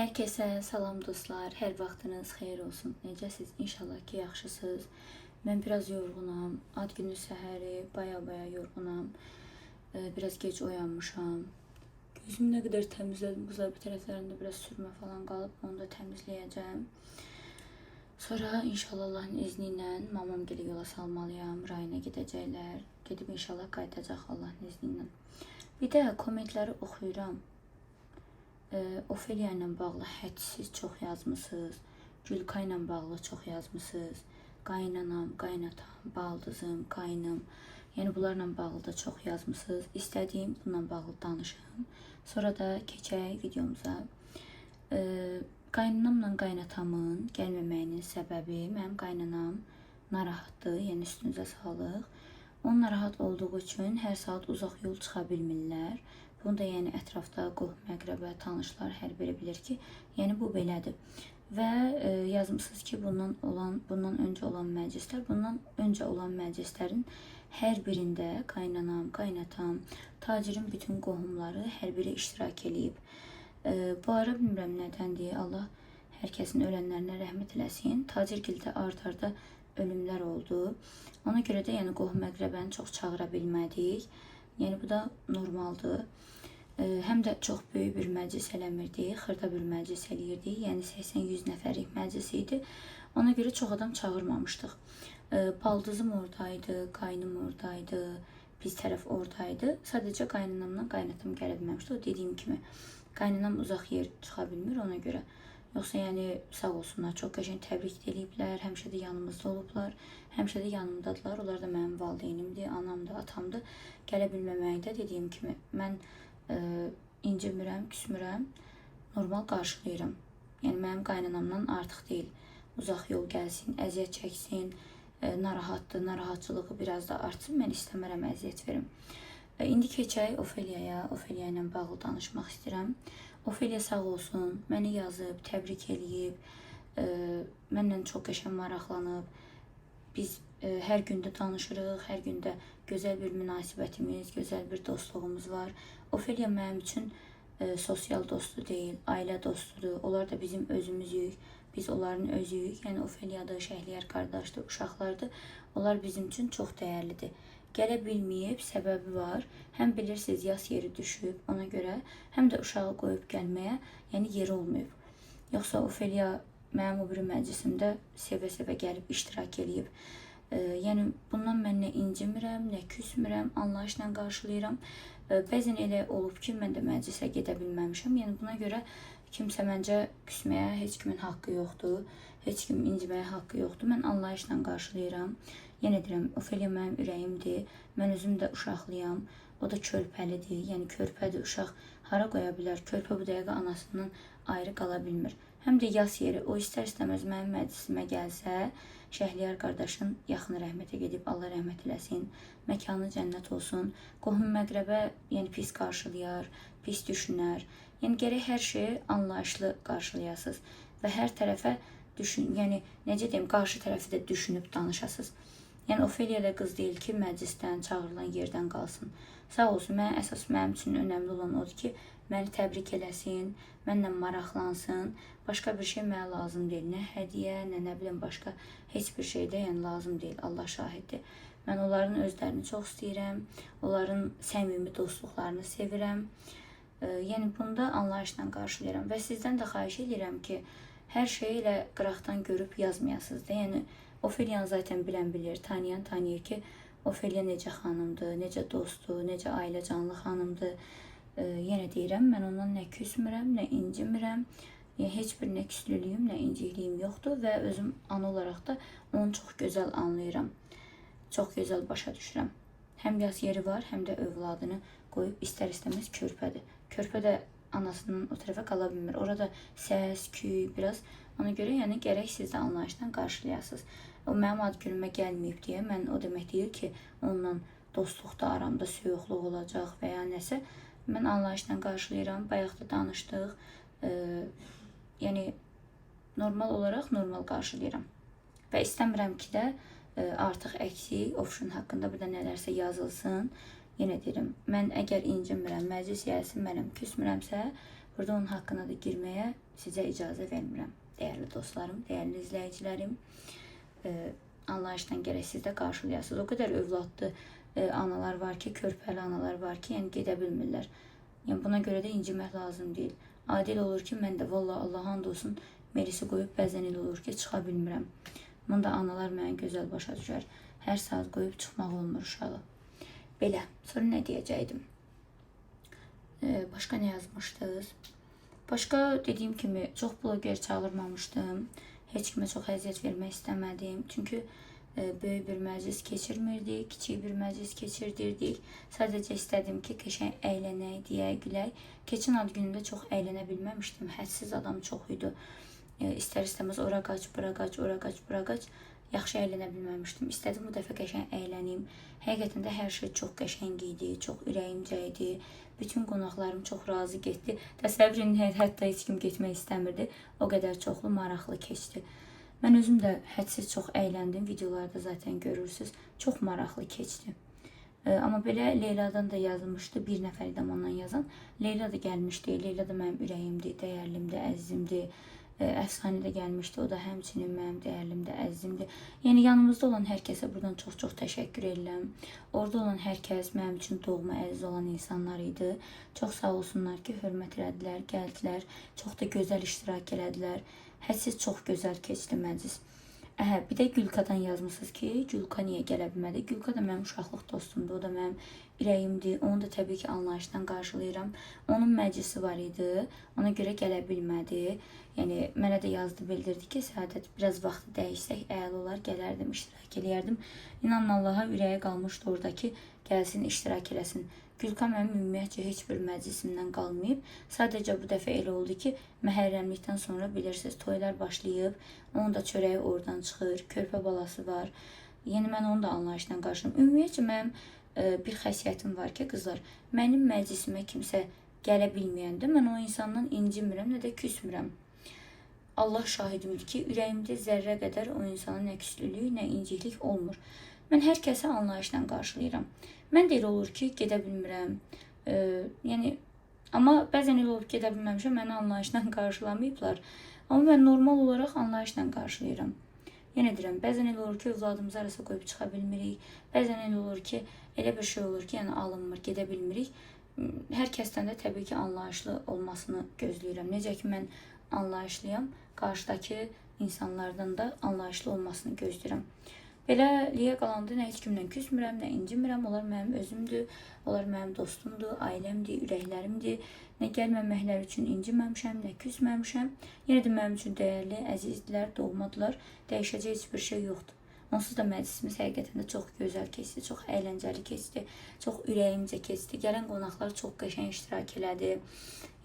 Herkese salam dostlar, hər vaxtınız xeyir olsun. Necəsiz? İnşallah ki, yaxşısınız. Mən biraz yorğunam. Ad günü səhəri baya yorğunam. Biraz gec oyanmışam. Gözümü nə qədər təmizlədim. Qızlar bir tərəflərində biraz sürmə falan qalıb. Onu da təmizləyəcəm. Sonra inşallah Allahın izni ilə mamam gələ yola salmalıyam. Rayına gedəcəklər. Gedib inşallah qayıtacaq Allahın izni ilə. Bir də kommentləri oxuyuram. Ofelia ilə bağlı hədsiz çox yazmısınız. Gülkay ilə bağlı çox yazmısınız. Qaynanam, qaynatam, baldızım, qaynım. Yəni bunlarla bağlı da çox yazmısınız. İstədiyim bununla bağlı danışım. Sonra da keçək videomuza. Qaynanamla qaynatamın gəlməməyinin səbəbi mənim qaynanam narahatdır. Yəni üstünüzə sağlıq. Onun narahat olduğu üçün hər saat uzaq yol çıxa bilmirlər. Bunu da yəni ətrafda qohum əqrəbə, tanışlar hər biri bilir ki, yəni bu belədir. Və yazmışsınız ki, bundan öncə olan məclislərin hər birində qaynanam, qaynatam, tacirin bütün qohumları hər biri iştirak eləyib. Bu ara bilmirəm nədəndir, Allah hər kəsin ölənlərinə rəhmət eləsin. Tacirgildə ard-arda ölümlər oldu. Ona görə də yəni qohum əqrəbəni çox çağıra bilmədik. Yəni bu da normaldır. Həm də çox böyük bir məclis eləmirdik, xırda bir məclis eləyirdik. Yəni 80-100 nəfərlik məclis idi. Ona görə çox adam çağırmamışdıq. Baldızım oradaydı, qaynım oradaydı, biz tərəf oradaydı. Sadəcə qaynanamla qaynatam gələ bilməmişdi. O dediyim kimi qaynanam uzaq yer çıxa bilmir ona görə. Yoxsa yəni sağ olsunlar, çox qəşəng təbrik ediblər, həmişə də yanımızda olublar, həmişə də yanımdadılar. Onlar da mənim valideynimdir, anamdır, atamdır. Gələ bilməməkdə dediyim kimi mən incimirəm, küsmürəm, normal qarşılayıram. Yəni mənim qaynanamdan artıq deyil. Uzaq yol gəlsin, əziyyət çəksin, narahatdır, narahatçılığı biraz da artsın, mən istəmərəm əziyyət verim. İndi keçək Ofeliaya, Ofelia ilə bağlı danışmaq istəyirəm. Ofelia sağ olsun, məni yazıb, təbrik eləyib, mənlə çox qəşəng maraqlanıb. Biz hər gündə danışırıq, hər gündə gözəl bir münasibətimiz, gözəl bir dostluğumuz var. Ofelia mənim üçün sosial dostu deyil, ailə dostudur. Onlar da bizim özümüzük, biz onların özüyük. Yəni Ofelia'da Şəhliyar qardaşdır, uşaqlardır. Onlar bizim üçün çox dəyərlidir. Gələ bilməyib, səbəbi var. Həm bilirsiniz, yas yeri düşüb ona görə, həm də uşağı qoyub gəlməyə, yəni yeri olmayıb. Yoxsa Ofelia mənim o bir məclisimdə sevə-sevə gəlib iştirak eləyib. Yəni bundan mən nə incimirəm, nə küsmürəm, anlayışla qarşılayıram. Bəzən elə olub ki, mən də məclisə gedə bilməmişəm. Yəni buna görə kimsə məncə küsməyə heç kimin haqqı yoxdur. Heç kim inciməyə haqqı yoxdur. Mən anlayışla qarşılayıram. Yenə deyirəm, Ofelia mənim ürəyimdir. Mən özüm də uşaqlıyam. O da körpəlidir. Yəni körpədir, uşaq hara qoya bilər? Körpə bu dəqiqə anasından ayrı qala bilmir. Həm də yas yeri, o istər-istəməz mənim məclisimə gəlsə, Şəhliyar qardaşın yaxını rəhmətə gedib, Allah rəhmət eləsin, məkanı cənnət olsun. Qohum məqrəbə yəni pis qarşılayar, pis düşünər. Yəni gərək hər şeyi anlayışlı qarşılayasınız və hər tərəfə yəni necə deyim, qarşı tərəfi də düşünüb danışasınız. Yəni Ofelia da qız deyil ki, məclisdən, çağırılan yerdən qalsın. Sağ olsun, əsas mənim üçün önəmli olan odur ki, məni təbrik eləsin, mənlə maraqlansın. Başqa bir şey mənə lazım deyil. Nə hədiyyə, nə bilim başqa heç bir şey də yəni lazım deyil. Allah şahiddir. Mən onların özlərini çox istəyirəm. Onların səmimi dostluqlarını sevirəm. Yəni bunu da anlayışla qarşılayıram. Və sizdən də xahiş edirəm ki, hər şeyi elə qıraqdan görüb yazmayasınız da. Yəni Ofelia'nı zaten bilən bilir, tanıyan tanıyır ki, Ofelia necə xanımdır, necə dostdur, necə ailə canlı xanımdır. Yenə deyirəm, mən ondan nə küsmürəm, nə incimirəm. Heç bir nə küslülüyüm, nə inciliğim yoxdur və özüm ana olaraq da onu çox gözəl anlayıram. Çox gözəl başa düşürəm. Həm yas yeri var, həm də övladını qoyub istər-istəməz körpədir. Körpə də anasının o tərəfə qala bilmir. Orada səs, küy, biraz. Ona görə yəni gərək siz də anlayışla qarşılayasınız. O mənim ad günümə gəlməyib deyə mən o demək deyil ki, onunla dostluqda aramda soyuqluq olacaq və ya nəsə. Mən anlayışla qarşılayıram, bayaq da danışdıq. Yəni normal olaraq normal qarşılayıram. Və istəmirəm ki də artıq əksik, Ofşun haqqında bir də nələrsə yazılsın. Yenə deyirəm, mən əgər incimirəm, məclis gəlsin mənəm, küsmürəmsə, Burada onun haqqına da girməyə sizə icazə vermirəm. Dəyərli dostlarım, dəyərli izləyicilərim. Anlayışdan gərək siz də qarşılayasınız. O qədər övladlı analar var ki, körpəli analar var ki, yəni gedə bilmirlər. Yəni buna görə də incimək lazım deyil. Adil olur ki, mən də vallahi Allah and olsun Melisi qoyub bəzən elə olur ki, çıxa bilmirəm. Bunda analar mənə gözəl başa düşər. Hər saat qoyub çıxmaq olmur uşağı. Belə, sonra nə deyəcəkdim? Başqa nə yazmışdınız? Başqa dediyim kimi çox bloger çağırmamışdım. Heç kimə çox əziyyət vermək istəmədim. Çünki böyük bir məclis keçirmirdik, kiçik bir məclis keçirdirdik. Sadəcə istədim ki, qəşəng əylənək, deyək, gülək. Keçən ad günündə çox əylənə bilməmişdim. Hədsiz adam çox idi. İstər-istəməz ora qaç, bura qaç, ora qaç, bura qaç. Yaxşı əylənə bilməmişdim. İstədim bu dəfə qəşəng əylənim. Həqiqətən də hər şey çox qəşəng idi, çox ürəyimcə idi. Bütün qonaqlarım çox razı getdi. Təsəvvür edin, hətta heç kim getmək istəmirdi. O qədər çoxlu, maraqlı keçdi. Mən özüm də hədsiz çox əyləndim. Videolarda zaten görürsünüz. Çox maraqlı keçdi. Amma belə Leyladan da yazılmışdı. Bir nəfər idi ondan yazan. Leyla da gəlmişdi. Leyla da mənim ürəyimdir, dəyərlimdir, əzizimdir. Əfsanə də gəlmişdi. O da həmçinin mənim dəyərlimdir, əzizimdir. Yəni yanımızda olan hər kəsə buradan çox-çox təşəkkür edirəm. Orada olan hər kəs mənim üçün doğma, əziz olan insanlar idi. Çox sağ olsunlar ki, hörmət elədilər, gəldilər. Çox da gözəl iştirak elədilər. Hədsiz çox gözəl keçdi məclis. Bir də Gülkadan yazmışsınız ki, Gülka niyə gələ bilmədi? Gülka da mənim uşaqlıq dostumdur, o da mənim ürəyimdir. Onu da təbii ki, anlayışdan qarşılayıram. Onun məclisi var idi, ona görə gələ bilmədi. Yəni, mənə də yazdı, bildirdi ki, Səadət, biraz vaxtı dəyişsək, əyalı olar, gələrdim, iştirak eləyərdim. İnanın Allaha ürəyə qalmışdı oradakı, gəlsin, iştirak eləsin. Gülka mənim ümumiyyətcə heç bir məclisimdən qalmayıb. Sadəcə bu dəfə elə oldu ki, məhərrəmlikdən sonra bilirsiniz, toylar başlayıb, onun da çörəyi oradan çıxır, körpə balası var. Yəni, mən onu da anlayışdan qarşılayım. Ümumiyyətcə, mənim bir xəsiyyətim var ki, qızlar, mənim məclisimə kimsə gələ bilməyəndə, mən o insandan incimirəm, nə də küsmürəm. Allah şahidimdir ki, ürəyimdə zərrə qədər o insana nə küslülük, nə inciklik olmur. Mən hər kəsə anlayışla qarşılayıram. Mən də elə olur ki, gedə bilmirəm. Yəni, amma bəzən elə olur ki, gedə bilməmişəm, məni anlayışla qarşılamayıblar. Amma mən normal olaraq anlayışla qarşılayıram. Yenə deyirəm, bəzən elə olur ki, övladımızı arası qoyub çıxa bilmirik. Bəzən elə olur ki, elə bir şey olur ki, yəni alınmır, gedə bilmirik. Hər kəsdən də təbii ki, anlayışlı olmasını gözləyirəm. Necə ki, mən anlayışlıyam, qarşıdakı insanlardan da anlayışlı olmasını gözləyirəm. Beləliyə qalanda nə heç kimlə küsmürəm, nə incimirəm. Onlar mənim özümdür, onlar mənim dostumdur, ailəmdir, ürəklərimdir. Nə gəlməməklər üçün inciməmişəm, nə küsməmişəm. Yenə də mənim üçün dəyərli, əzizdirlər, doğmadılar. Dəyişəcək heç bir şey yoxdur. Onsuz da məclisimiz həqiqətən də çox gözəl keçdi, çox əyləncəli keçdi, çox ürəyimcə keçdi. Gələn qonaqlar çox qəşəng iştirak elədi.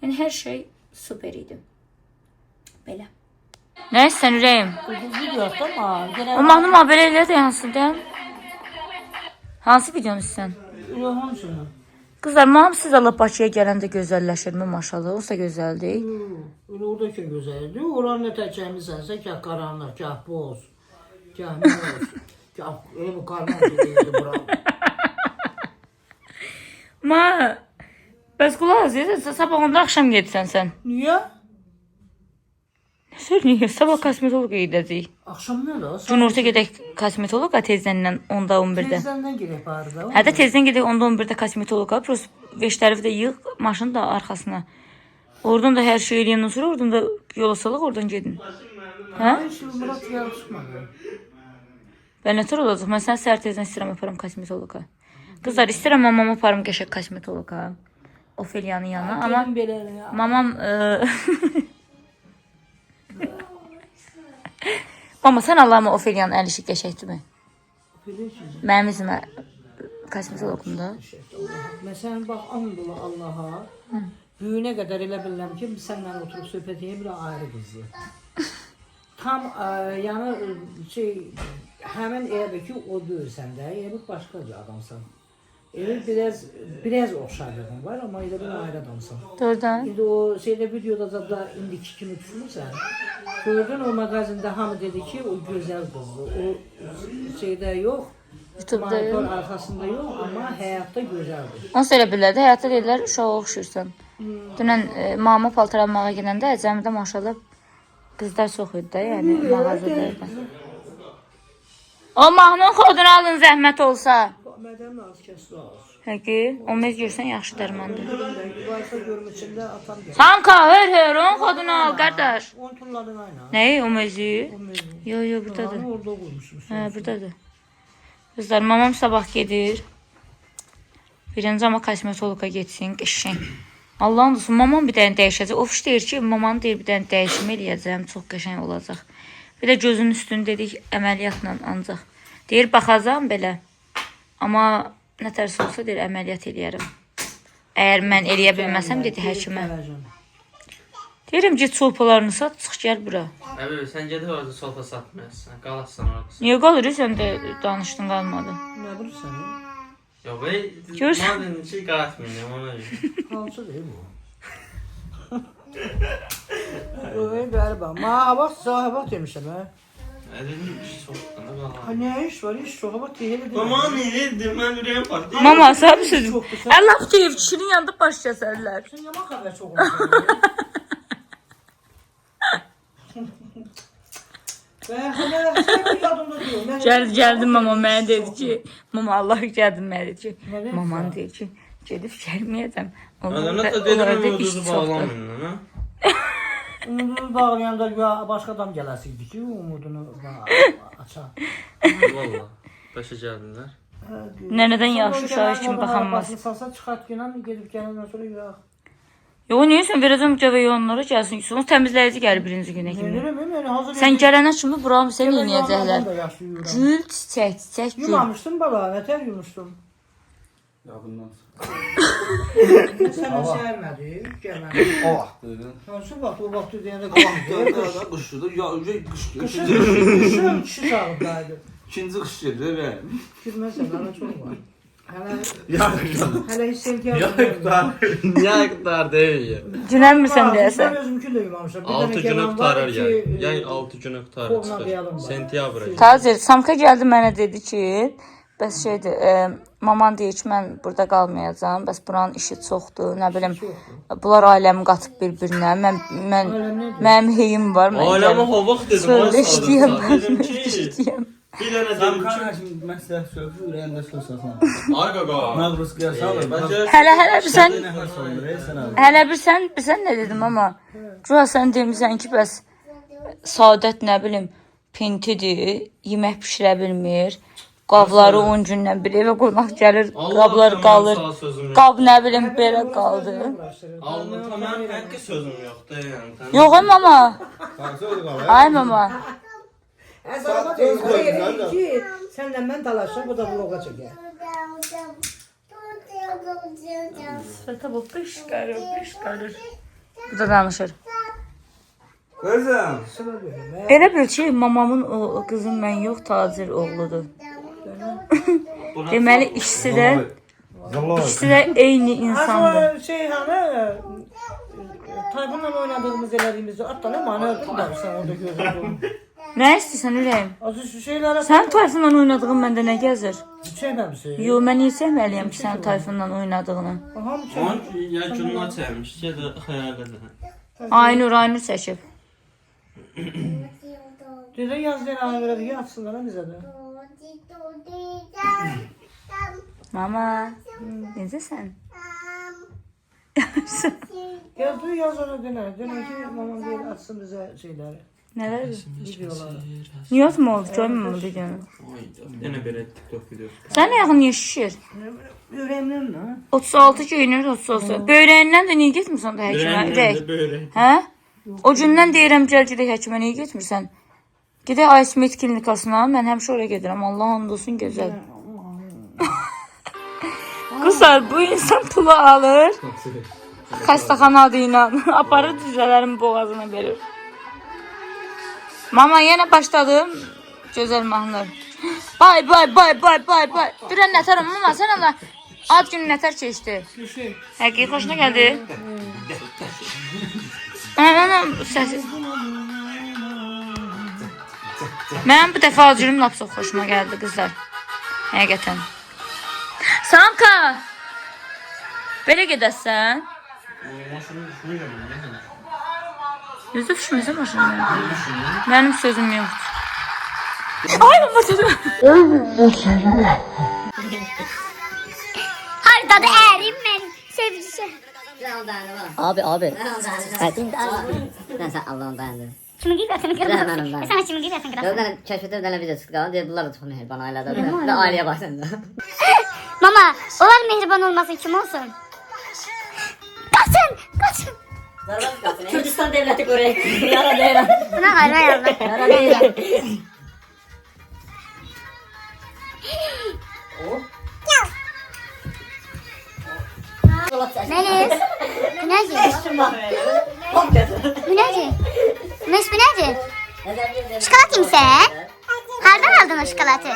Yəni hər şey super idi. Belə. Nə istəyən ürəyim? O mahnı belə elə də yansıdır. Hansı videonu istəyən? Hansını? Qızlar, hamısı da Bakıya gələndə gözəlləşirmi maşallah? Onsuz da gözəldir. O da ki gözəldir. Oranı təkəmisənsə, gah qaranlıq, gah boz, gah moz, gah bu qarnaq deyildi buram. Bəs qulaq az, sabah onda axşam gedsən sən. Niyə? Söyləyir, sabah kosmetoloqa gedəcəyik. Axşam nə də? Günorta gedək kosmetoloqa tezdən 10-da 11-də. Tezdən gedək barda. Hə də tezdən gedək 10-da 11-də kosmetoloqa. Prost veşləri də yığ maşının da arxasına. Oradan da hər şey eləyəndən sonra oradan da yola salıq, oradan gedin. Hə? Şimdi Murat yarışmadı. Ben nətər olacaq? Mən sənə səhər tezdən istəyirəm aparım kosmetoloqa. Qızlar, istəyirəm mamamı aparım qəşəng kosmetoloqa. Ofeliyanın yanına. Amma Belə ya. mamam... Mama, sən Allah'ıma Ofeliyanın əl işi qəşəkdirmi? Mənim izimə kosmetologumda. Məsələn, bax, and ola Allaha. Büyüne qədər elə bilirəm ki, biz sənlə oturub söhbət edib bir ayrı qızı. Tam yəni həmin elə ki, o deyirsən də, elə başqa bir adamsan. Elə biraz oxşarlığın var, amma elə bir ayrı adamsan. Doğrudan. İndi o videoda da indiki kimi düşünürsən. Gördün o mağazində hamı dedi ki, o gözəl qızdır. O yox, YouTube'da Monitor yox. arxasında yox, amma həyatda gözəldir. Onsuz elə bilirlər də, həyatda deyirlər, uşağa oxşuyursan. Dünən mama paltar almağa gedəndə Əcəmidə maşallah qızlar çox idi də, yəni mağazada. O mahnının kodunu alın zəhmət olsa. Mədəmin az kəsdi az. Həki, o mez görsən yaxşı dərmandır. Varsa görmüşündə atam gəlir. Sanka, hör, onun kodunu al, qardaş. 10 tulladın ayna. Nəyi, o mezi? Yo, buradadır. Onu orada qoymuşsunuz. Hə, buradadır. Qızlar, mamam sabah gedir. Birinci amma kosmetologa getsin, qəşəng. Allah'ın olsun, mamam bir dənə dəyişəcək. Ofiş deyir ki, mamanı deyir bir dənə dəyişmə eləyəcəm, çox qəşəng olacaq. Bir də gözünün üstünü dedik əməliyyatla ancaq. Deyir, baxacam belə. Amma nə tərsi olsa deyir, əməliyyat eləyərəm. Əgər mən eləyə bilməsəm, dedi həkimə. Deyirəm, get solpalarını sat, çıx gəl bura. Əbi, sən gedib orada solpa satmayasın, qalasın orada. Niyə qalır, sən də danışdın, qalmadı. Nə bilirsən? Yox, bəy, Görürsən? madem ki, qalatmayacam, ona görə. Hansı deyil bu? Öyle galiba. Ma bak demişim ha. Əlim iş çoxdur, nə qala. Ha ne iş var? İş çok bak değil. Mama neydi, mən ürəyim partlayır. Mama, sən misin? Allah deyib, kişinin yanında baş kəsərlər. Sen yaman haber çok olmuş. Ben hala sen yadımda diyorum. Gəldim mama mənə dedi ki, mama Allah gəldim mənə dedi ki, Nə dedi? maman deyir ki, gedib gəlməyəcəm. Adana da dedim, uduzu bağlamayın, ha? Umudunu bağlayanda ya başka adam gələsiydi ki, umudunu açar. Valla, başa gəldilər. Nənədən yaxşı uşaq kimi baxanmaz. Salsa çıxart günə gedib gələndən sonra yox. Yox, niyə sən verəcəm cəvəyə onlara gəlsin ki, sonra təmizləyici gəlir birinci günə kimi. Bilirəm, yəni hazır. Sən gələnə kimi buramı sən eləyəcəklər. Gül. Gül, çiçək, gül. Yumamışdın bala, nətər yumuşdun? Ya bundan Sənə səhərmədi, gəlmədi. o vaxtı. Hansı vaxt, o vaxtı deyəndə Vaxtı da qışdı. Ya qış Qışın kişi sağlıqdaydı. İkinci qış gedir və Girməsən, hələ çox var. ya Hələ hiss sentiyar. Niyə qıtar deyil? Günəlmirsən deyəsən. Mən özümkü də yumamışam. 6 günə qutarar yəni. Yəni 6 günə qutarar çıxır. Sentyabr ayı. Tazir, Samka gəldi mənə dedi ki, bəs şeydir, maman deyir ki, mən burada qalmayacağam, bəs buranın işi çoxdur, nə bilim, bunlar ailəmi qatıb bir-birinə, mənim heyim var, mən Ailəmə hovaq dedim, Söylə ay işləyəm, sağ mən dedim ki, işləyəm. bir dənə dedim Zamkan ki, şimdi məsləhət sözü ürəyində söz saxla. ay qaqa. Navruz qiyasal. Bəlkə Hələ bir sən, Nəfəs olur, sən abi. hələ bir sən nə dedim amma, Cüha sən demisən ki, bəs Saadət nə bilim, pintidir, yemək pişirə bilmir, qabları 10 gündən bir evə qonaq gəlir, qablar qalır, qab nə bilim belə qaldı. Allah tamam, həqqi sözüm yoxdur yəni. Yox ay mama, Söz qala. ay mama. Sənlə mən dalaşım, bu da vloga çəkər. Sətə bu qışqarır. Bu da danışır. Qızım. Elə bil ki, mamamın o qızım mən yox, tacir oğludur. Deməli ikisi də eyni insandır. Aslında şey hani Tayfun'la oynadığımız elədiyimizde atlanır mı? Hani öldüm da sen orada gözün. Nə istəyirsən ürəyim? Azı şu şeylərə Sən Tayfunla oynadığın məndə nə gəzir? çəkməmişsin. Yo, mən niyə sevməliyəm ki, sən Tayfunla oynadığını? Aha, Onun ya gününə çəkmiş, ya da xəyal edir. Aynur çəkib. Dedə yaz denəyə görə də yatsınlar bizə də. Mama, necəsən? Yazdı yaz ona denə. Denə ki, mamam deyir atsın bizə şeyləri. Nələr? Videoları. Niyə atma oldu? Görməm o videonu. Yenə belə TikTok videosu. Sən nə yaxın niyə şişir? Ürəyimdən nə? 36 geyinir, 36. Böyrəyindən də niyə getmirsən də həkimə? Ürək. Böyle. Hə? O gündən deyirəm gəl gedək həkimə, niyə getmirsən? Gedək Aysmit klinikasına, mən həmişə oraya gedirəm. Allah and olsun gözəl. Qızlar, bu insan pulu alır, xəstəxana adı ilə aparır cüzələrin boğazına verir. Mama yenə başladım. Gözəl mahnılar. Bay. Durən nətər mama, sən Allah ad günü nətər keçdi? Həqiqi xoşuna gəldi? Anam səsi. Mənim bu dəfə acırım lap çox xoşuma gəldi qızlar. Həqiqətən. Samka! Belə gedəsən? Maşını düşmüyor mu? Yüzü düşmüyorsa maşını. Mənim sözüm yoxdur. Ay maşını. Hardadır ərim mən sevgisi. Abi. Neyse Allah'ın dayandı. Kimin qeyrətini Rəhmənim qırmızı? dayandı. Sən kimin qeyrətini qırmızı? Gözden keşfete bir tane video çıktı kalan. Diye bunlar da çok mehriban ailedir. Ve aileye başlandı. Mama, onlar mehriban olmasın kim olsun? Kaçın. Kürdistan devleti Kore'ye. Yara değil. Buna qayra yazdı. Yara değil. Melis. Bu nədir? Bu nədir? Melis bu nədir? Şokolad yemisən? Hardan aldın o şokolatı?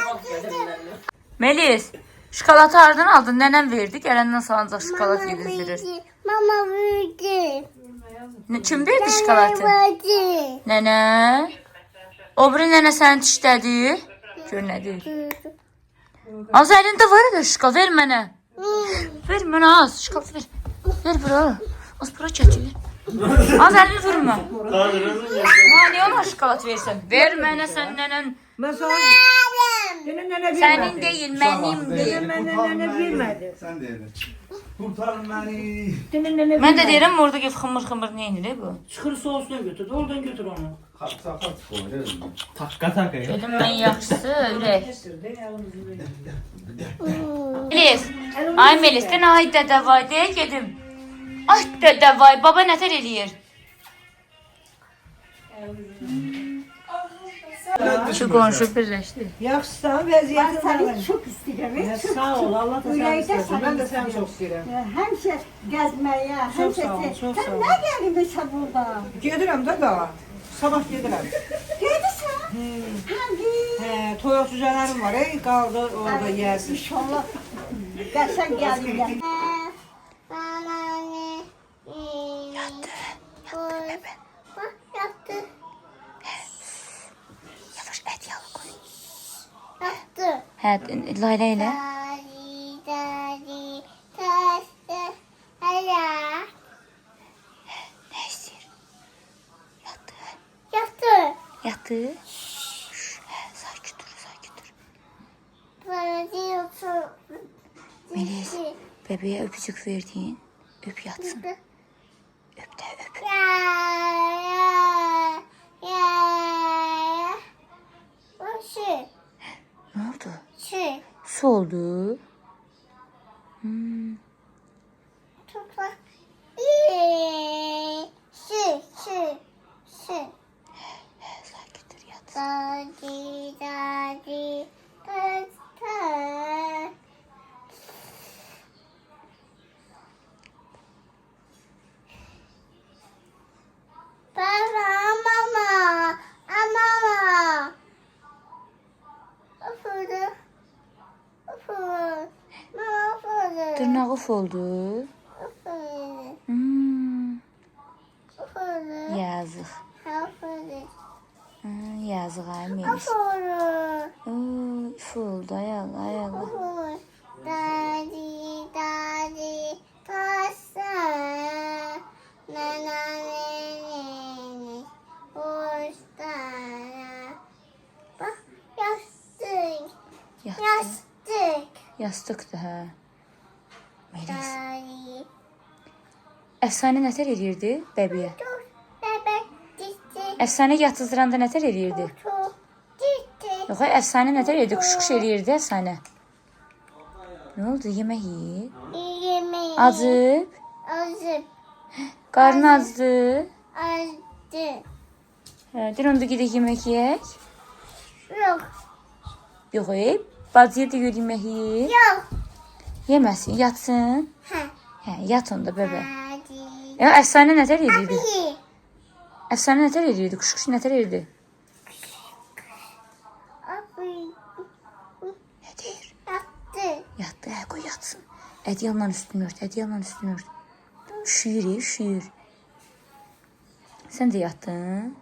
Melis, şokolatı hardan aldın? Nənəm verdi. Gələndən sonra ancaq şokolad yedizdirir. Mama verdi. Kim verdi şokolatı? Verdi. Nənə. O biri nənə səni dişlədi. Gör nə deyir. Az əlində var ya şokolad. Ver mənə. Ver mənə az. Şokolad ver. Ver bura. Az bura gətir. Az əlini vurma. Niyə ona şokolad versən? Ver mənə sən nənən. Mən sana senin nene Sənin deyil, mənim deyil. nene vermedi. Sen de yedin. Kurtarın beni. Senin nene Mən də deyirəm oradakı xımır nə edir bu? Çıxır soğusuna götür. Oradan götür onu. Sakat koyuyoruz. Takka takka ya. Dedim mən yaxşısı ürək. Melis. Ay Melis, dən ay dədə vay deyə gedim. Ay dədə vay, baba nətər eləyir? Şu qonşu birləşdi. Yaxşısan vəziyyətin Seni çok istedim. Sağ ol. Allah da səni Ürəkdə istəsin. Mən də səni səni çox istəyirəm. Həmişə gəzməyə, həmişə sağ ol, çox sağ Sən ol. nə gəlirsən burada? Gedirəm də qağa. Sabah gedirəm. Gedirsən? Hangi? Toyuq cücələrim var. Qaldı orada yersin. İnşallah qəşəng gəlirlər. Yattı. Bak yattı. Yavaş et yalı koy. Yattı. Hə, Layla ilə. Dari, taştı. Hala. Nə istəyir? Yatdı. Yattı. Yatdı. Hə, sakit dur. Dari otur. Melis, bebeğe öpücük verdin. Öp yatsın. Öp de öp. Ya. O şey. Ne oldu? Şey. Su oldu. Toprak. Şey. Sakit dur yat. Dari. Taştı. Mama. Dırnağı uf oldu. Yazık. Yazık ay Melis. Uf oldu ay Allah. Daddy, pasta, nananene, posta. Bak yastık, Yastık da hə. Melis. Daddy, Əfsanə nətər eləyirdi bəbiyə? dur, bebek gitti, Əfsanə yatızdıranda nətər eləyirdi? otur, gitti. Yox, ay, əfsanə nətər eləyirdi? Quş eləyirdi əfsanə. Nə oldu? Yemək yeyir. Yemeği. Acıb. Azıp, Qarnı acdı. azdı. Hə, deyir onda gedək yemək yeyək. Yok, Yox, bacıya deyir yemək yeyir. yok. Yeməsin, yatsın. Ha, Hə, yat onda bəbə. hadi. Ya əfsanə nətər eləyirdi? İyi. Əfsanə nətər eləyirdi? Quş nətər eləyirdi? Abi, Nə deyir? yattı. Yatdı, hə, qoy yatsın. Ədyalla üstünü ört, Üşüyür. Sən də yatdın.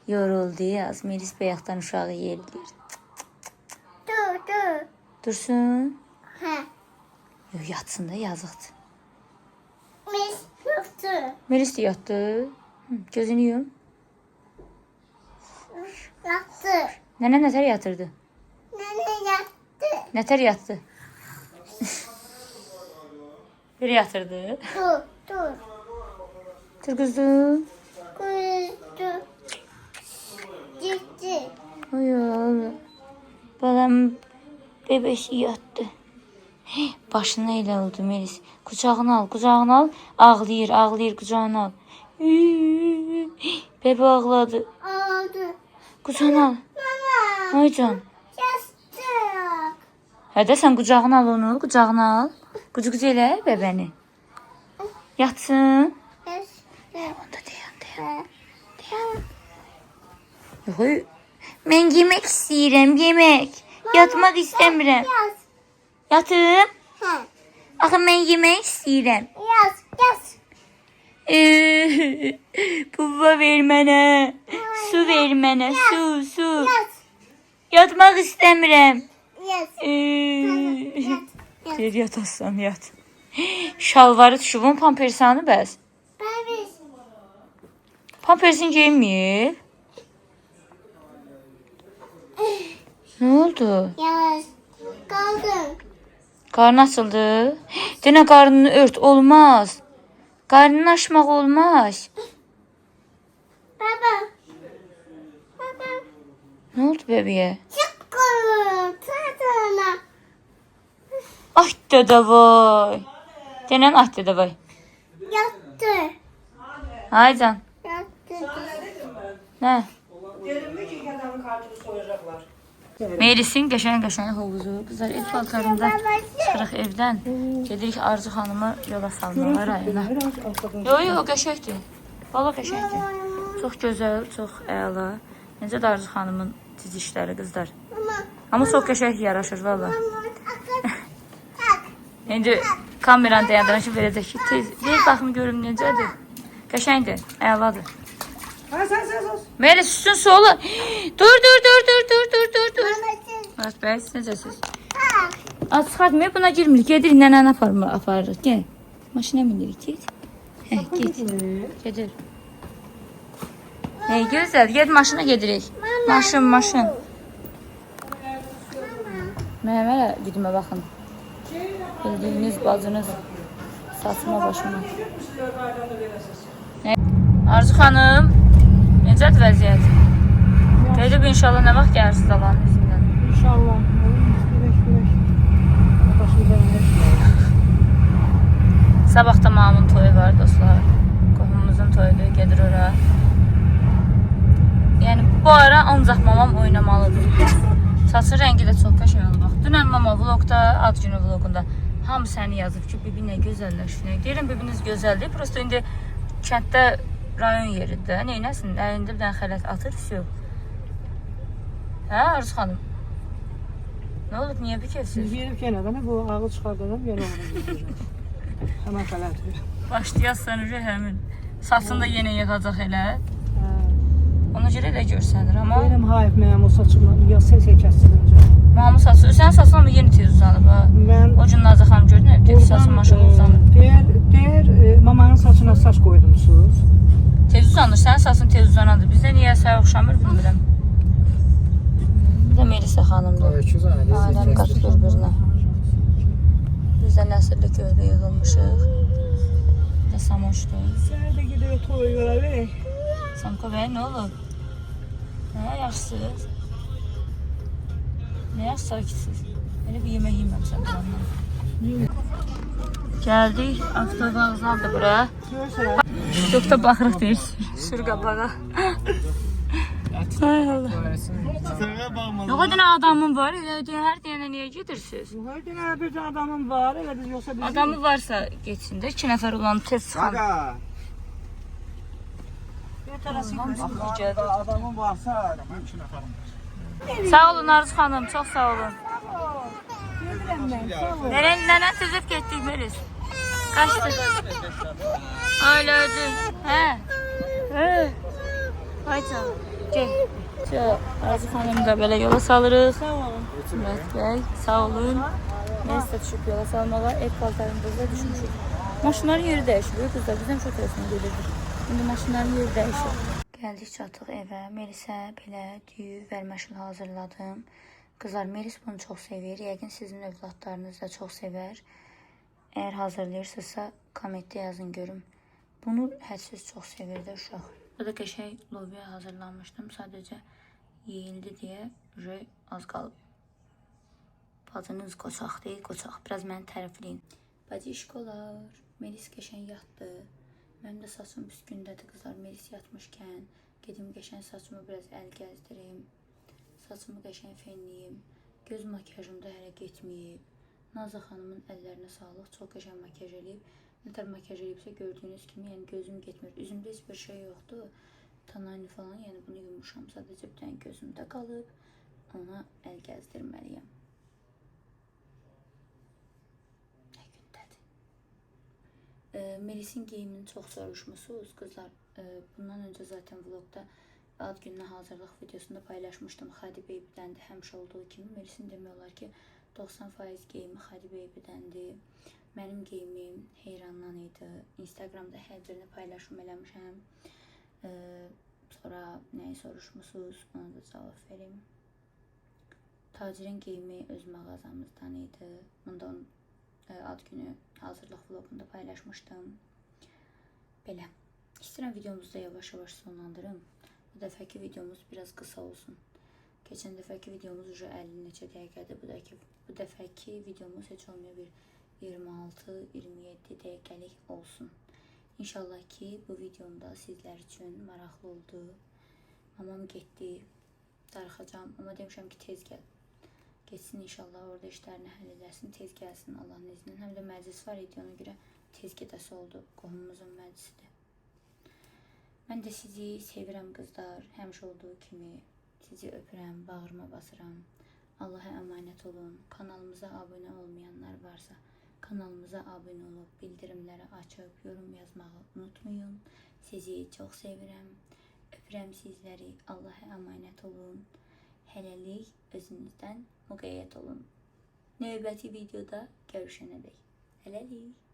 Yoruldu, az Melis bayaqdan uşağı yerilir. Dur. Dursun. Hə. Yox, yatsın da yazıqdır. Mis yoxdur. Melis de yatdı. Hı, gözünü yum. Yatdı. Nənə nətər yatırdı? Nənə yatdı. Nətər yatdı? Bir yatırdı. Dur. Dur quzum. Kuydu. Gitti. Ay Allah. Balam bebeşi yatdı. Başına elə oldu Melis. Qucağına al. Ağlayır, qucağına al. Bebe ağladı. Aldı. Qucağına al. Mama. Ay can. Yastık. Hədə sən qucağına al onu, qucağına al. Qucu elə bəbəni. Yatsın. Yastık. Onda dayan. Yox, mən yemək istəyirəm, yemək. Yatmaq istəmirəm. Yaz. Yatım. Hə. Axı mən yemək istəyirəm. Yaz. Baba ver mənə. Su ver mənə, su. Yaz. Yatmaq istəmirəm. Yaz. Deyir yatasam yat. Şalvarı düşübün pampersanı bəs. Babiş. Pampersin geyinməyib. Nə oldu? Yaz. Kaldım. Qarnı açıldı. Denə qarnını ört, olmaz. Qarnını açmaq olmaz. Baba. Nə oldu bebeğe? Çık kolum. Tadına. Ay dədə vay. Denən ay dədə vay. Yattı. Ay can. Yattı. Nə? Dedim ki adamın kartını soyacaklar. Melis'in qəşəng hovuzu. Qızlar ev paltarında çıxırıq evdən. Gedirik Arzu xanımı yola salmağa rayona. Yo, qəşəngdir. Valla qəşəngdir. Çox gözəl, çox əla. Necə də Arzu xanımın dizişləri qızlar. Amma çox qəşəng yaraşır valla. İndi kameranı dayandıran ki verəcək ki, tez ver baxım görüm necədir. Qəşəngdir, əladır. Ha sen sus. Melis susun solu. Dur. Murat bəy, siz necəsiz? Az çıxartmayıb, buna girmirik. Gedirik, nənəni aparırıq. Gəl. Maşına minirik, get. Get. Gedir. Gözəl, get maşına gedirik. Maşın. Mənə gidimə baxın. Bildiyiniz bacınız saçma başıma. Arzu xanım, necədir vəziyyət? Gedib inşallah nə vaxt gəlirsiniz Allahın izindən? İnşallah. Sabah da mamın toyu var dostlar. Qohumumuzun toyudur, gedir ora. Yəni bu ara ancaq mamam oynamalıdır. Saçı rəngi də çox qəşəng oldu. Bax, dünən mama vlogda, ad günü vlogunda hamı səni yazıb ki, bibi nə gözəlləşir. Deyirəm bibiniz gözəldir. Prosto indi kənddə rayon yeridir. Neynəsin? Əlində bir dənə xələt atır, üstü. Hə, Arzu xanım? Nə olub, niyə bir kefsiz? Yiyirib yenə də bu ağıl çıxardaram, yenə onu yiyəcəm. Həmən xələt verir. Başlayarsan həmin. Saçını da yenə yığacaq elə. Ona görə elə görsənir, amma... Benim hayf mənim o saçımla, ya ses kəsdirince. Mamı saçı, sənin saçın mı yeni tez uzanıb ha? Mən... O gün Nazlı xanım gördün mü? Tez saçın maşallah uzanıb. Deyir, mamanın saçına saç koydumsunuz. Tez uzanır, sənin saçın tez uzanandır. Bizdə niyə səyə oxşamır bilmirəm. Bir də Melisa xanımdır. Aləm qaç bir-birinə. Biz də nəsilli köylü yığılmışıq. Bir də Samoşdur. Sən də gidiyor toy görəli. Samko bəy, nə olub? Hə, yaxşısınız? Nə yaxşı sakitsiz? Elə bir yemək yeməmsən burandan. Gəldik, avtovağzal da bura. Çox da baxırıq deyir, sür qabağa. Ay Allah. Yox, edin adamın var, elə hər deyənə niyə gedirsiniz? Hər günə bir adamım var, elə biz yoxsa biz... Adamı varsa geçsin də, 2 nəfər olan tez çıxan. Adamın varsa ben 2 nəfərim var. Sağ olun Arzu xanım, çox sağ olun. Nənə sözüb getdik Melis. Qaçdı. Ailədir. Hə. Ay canım. Arzu xanım da belə yola salırıq. Sağ olun. Mürət bəy, sağ olun. Biz də düşüb yola salmağa, ev paltarımızda düşmüşük. Maşınların yeri dəyişir, qızlar bizdən çox tələsmə gedirdik. İndi maşınların yeri dəyişir. Gəldik çatdıq evə. Melisə belə düyü vərməşil hazırladım. Qızlar, Melis bunu çox sevir. Yəqin sizin övladlarınız da çox sevər. Əgər hazırlayırsınızsa, kommentdə yazın görüm. Bunu hədsiz çox sevirdi uşaq. Burada qəşəng lobya hazırlanmışdım. Sadəcə yeyildi deyə az qalıb. Bacınız qoçaq deyil, qoçaq. Biraz məni tərifləyin. Bacı işqolar. Melis qəşəng yatdı. Mənim də saçım üstündədir qızlar. Melis yatmışkən gedim qəşəng saçımı biraz əl gəzdirim. Saçımı qəşəng fenliyim. Göz makyajım da hələ getməyib. Nazlı xanımın əllərinə sağlıq. Çox qəşəng makyaj eləyib. Nə tər makyaj eləyibsə gördüyünüz kimi, yəni gözüm getmir. Üzümdə heç bir şey yoxdur. Tanayını falan, yəni bunu yumuşam. Sadəcə bir dənə gözümdə qalıb. Ona əl gəzdirməliyəm. Nə gündədir. Melis'in geyimini çox soruşmusunuz qızlar. Bundan öncə zaten vlogda ad gününə hazırlıq videosunda paylaşmışdım. Xadi Baby'dəndir həmişə olduğu kimi. Melis'in demək olar ki 90% geyimi Xadi Baby'dəndir. Mənim geyimim heyrandan idi. Instagramda hər birini paylaşım eləmişəm. Sonra nəyi soruşmusunuz, ona da cavab verim. Tacirin geyimi öz mağazamızdan idi. Bundan ad günü hazırlıq vlogunda paylaşmışdım. Belə. İstəyirəm videomuzu da yavaş-yavaş sonlandırım. Bu dəfəki videomuz biraz qısa olsun. Keçən dəfəki videomuz 50 neçə dəqiqədir. Bu dəfəki videomuz heç olmuyor bir 26-27 dəqiqəlik olsun. İnşallah ki bu videomda sizlər üçün maraqlı oldu. Mamam getdi, darıxacam, amma demişəm ki tez gəl. Geçsin inşallah, orada işlərini həll edəsin, tez gəlsin Allahın izniyle. Həm də məclis var idi, ona görə tez gedəsi oldu, qohumumuzun məclisidir. Mən də sizi sevirəm qızlar, həmişə olduğu kimi sizi öpürəm, bağrıma basıram. Allah'a əmanət olun. Kanalımıza abunə olmayanlar varsa kanalımıza abunə olub, bildirimləri açıb, yorum yazmağı unutmayın. Sizi çox sevirəm. Öpürəm sizləri. Allah'a əmanət olun. Hələlik özünüzdən müqəyyət olun. Növbəti videoda görüşənədək. Hələlik.